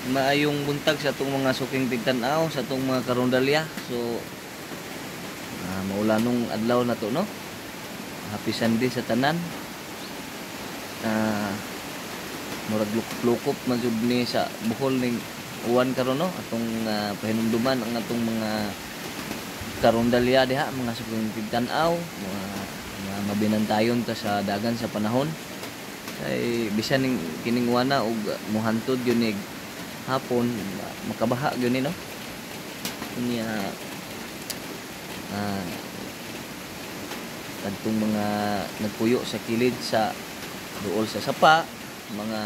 Maayong buntag sa atong mga suking tigtanaw, sa atong mga karondalya. So maulanong adlaw na to, no? Happy Sunday sa tanan. Murag lukop-lukop man jud ni sa Bohol ning uwan karon, no? Atong pahinumduman ang atong mga karondalya diha, mga suking tigtanaw, mga mabinantayon ta sa dagan sa panahon. Kay bisan ning kining uwana og mohantod gyud ni hapon, makabaha gyud ni, no? Unya kadtong mga nagpuyo sa kilid sa duol sa sapa, mga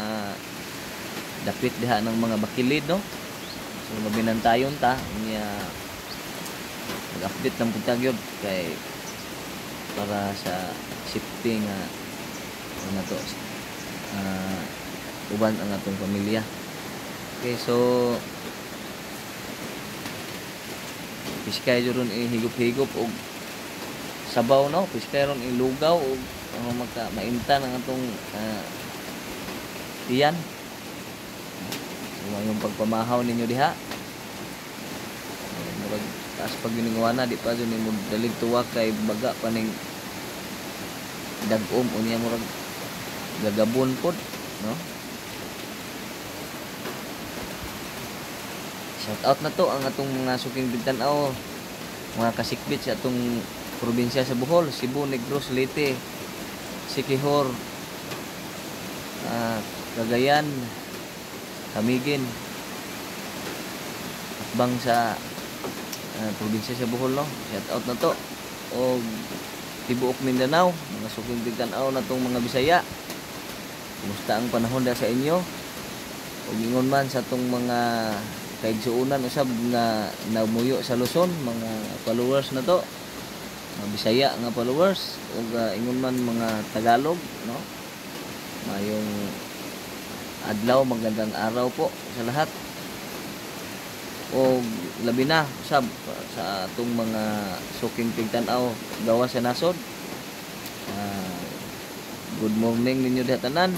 dapit diha ng mga bakilid, no? So mabinantayon ta unya mag-update ng punta gyud kay para sa safety nga ano to, uban ang atong pamilya. Okay, so piskay jud ron ihigop-higop og sabaw, no? Piskay ron ilugaw og maintan ang atong tiyan. So yung pagpamahaw ninyo diha, murag taas pag gininguana, di pa jud nimo dalig tuwa kay baga pa ning dagom unya murag gagabon pod, no? Shout out na to ang atong mga suking bintanaw, mga kasikbit sa atong probinsya sa Bohol, Cebu, Negros, Leyte, Siquijor, Cagayan, Camiguin, atbang sa probinsya sa Bohol, no? Shout out na to. O tibuok Mindanao, mga suking bintanaw na tong mga Bisaya. Kumusta ang panahon da sa inyo? O ingon man sa tong mga kaigsuunan usab nga namuyo sa Luzon, mga followers na to, mga Bisaya nga followers, o ingon man mga Tagalog, no? Mayong adlaw, magandang araw po sa lahat. O labi na usab sa atong mga suking tigtanaw gawas sa nasod. Good morning ninyo diha tanan.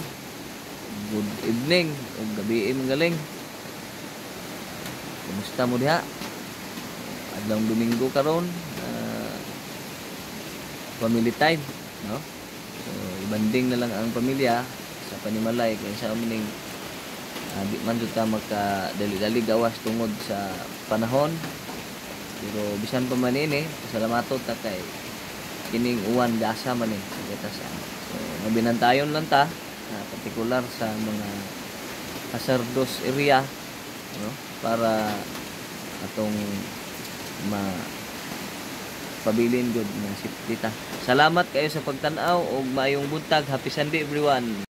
Good evening o gabi galing. Kumusta mo diha? Adlaw Domingo karon, family time, no? So ibanding na lang ang pamilya sa panimalay kay sa aming di man jud ta magka dali-dali gawas tungod sa panahon. Pero bisan pa man ini, pasalamaton ta kay kining uwan gasa man ni kita sa. So mabinantayon lang ta, partikular sa mga hazardous area, no? Para atong pabilin good na safety ta. Salamat kayo sa pagtan-aw og maayong buntag. Happy Sunday everyone.